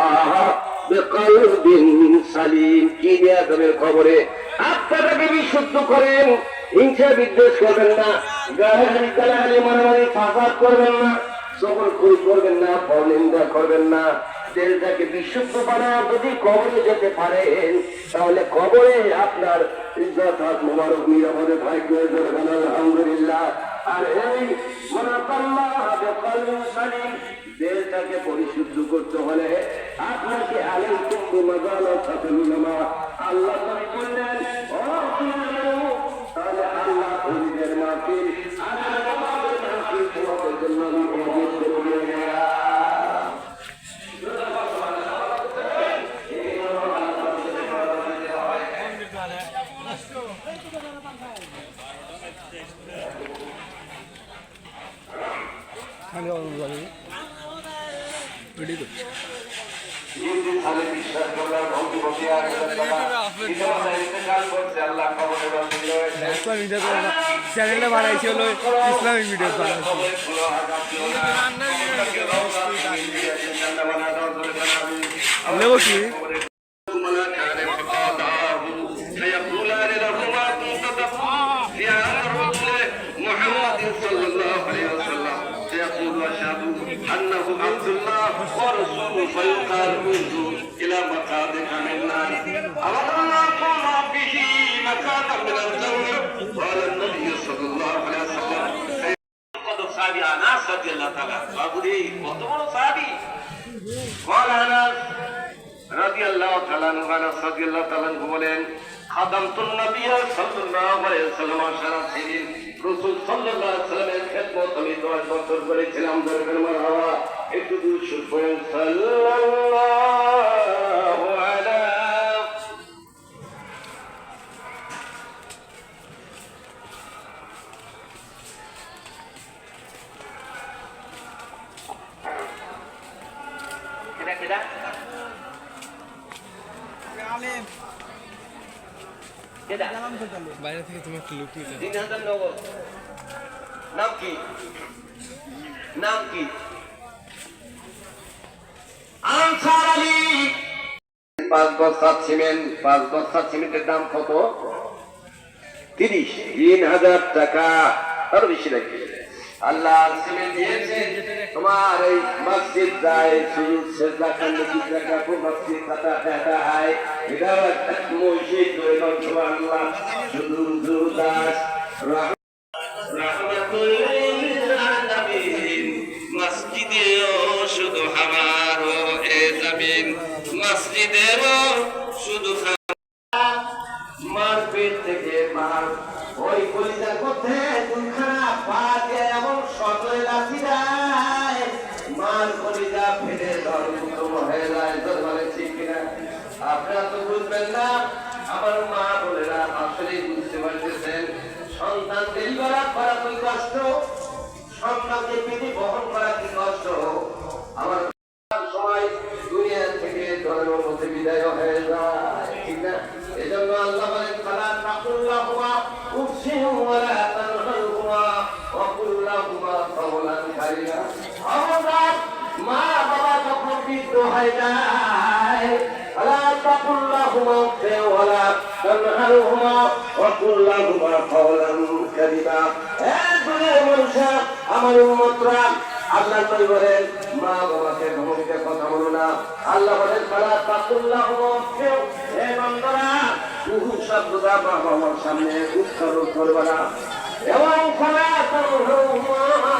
আল্লাহ বিকলবিন সালিম। কি নিয়াতের খবরে আত্মাটাকে বিশুদ্ধ করেন, হিংসা বিদ্বেষ করবেন না, গালাগালি গালাগালি মারামারি ফাসাদ করবেন না, সকলখুরি করবেন না, পরনিন্দা করবেন না। দিলটাকে বিশুদ্ধ বানাও। যদি কবরে যেতে পারেন তাহলে কবরে আপনার ইজ্জত হাত মোবারক নিরাপদে থাকবে। আলহামদুলিল্লাহ। আর এই দিলটাকে পরিশুদ্ধ করতে হলে আপনাকে আলাইকুম বিমাজালাতাতুল উলামা। আল্লাহ নবী বললেন, ও তাহলে আল্লাহ ওলিদের মাহফিল আর আমাদের মাহফিল তোমাদের জন্য আমি পবিত্র করে গেলাম। চ্যানেলটা বানাইছি হলো ইসলামিক ভিডিও নেবো কি أنه عبد الله ورسوله فيقال منه إلى مقادك من النار أمرنا كنا به مكانا من الجنة. قال النبي صلى الله عليه وسلم قد صحابي أنس رضي الله تعالى أبودي وطمر صحابي قال أنس رضي الله تعالى عنه أنس رضي الله تعالى عنه বলেন خدمت النبي صلى الله عليه وسلم 10 سنين রাসূল সাল্লাল্লাহু আলাইহি ওয়াসাল্লামের খেদমত আমি 10 বছর করেছিলাম। দরকার মারহাবা একটু দুরূদ পড়েন সাল্লাল্লাহু আলাইহি। কেডা কেডা আলেম বাইরে থেকে তুমি একটু লুকিয়ে যাও। 3000 নগদ। নাম কি? নাম কি? আনসার আলী। 5 বস্তা সিমেন্ট। 5 বস্তা সিমেন্টের দাম কত? 30,000 টাকা। আরো বেশি নাকি? আল্লাহ সিমেন্ট দিয়েছে তোমার এই মসজিদ যায় সুজুদ সিজদা করলে কি টাকা কো মসজিদ কাটা টাকা হয়। এটা একটা মসজিদ করে দাও সুবহানাল্লাহ। সুজুদ দাস রাহমাতুল লিল আলামিন মসজিদেও শুধু হামারো এ জমিন মসজিদেও শুধু মারপিট থেকে মার ওই কলিজা করতে দুখানা পা দিয়ে এমন সকলে লাঠি দেয় মার কলিজা ফেটে ধর্মুক্ত হয়ে যায়। মানে ঠিক কিনা? আপনারা তো বুঝবেন না, আমার মা বোনেরা আসলে বুঝতে পারতেছেন সন্তান ডেলিভারি করা কি কষ্ট, সন্তানকে পেটে বহন করা কি কষ্ট। আমার সময় দুনিয়া থেকে ধর্মের মধ্যে বিদায় হয়ে যায়, ঠিক না? এজন্য আল্লাহ বলেন ফালা তাকুল্লাহুমা উফসিন ওয়ালা তানহারহুমা ওয়া কুল্লাহুমা কাওলান কারীমা। আমার মা বাবা যখন বৃদ্ধ হয়ে যায় ফালা তাকুল্লাহুমা উফসিন ওয়ালা তানহারহুমা ওয়া কুল্লাহুমা কাওলান কারীমা। এ দুনিয়ার মানুষ, আমার উম্মতরা, আল্লাহ নবী বলেন মা বাবাকে ধমকে কথা বলো না। আল্লাহ বলেন ফালা তাকুল্লাহুমা উফসিন, হে বান্দারা উহু শব্দটা মা বাবার সামনে উচ্চারণ করবে না। এবং ফালা তানহারহুমা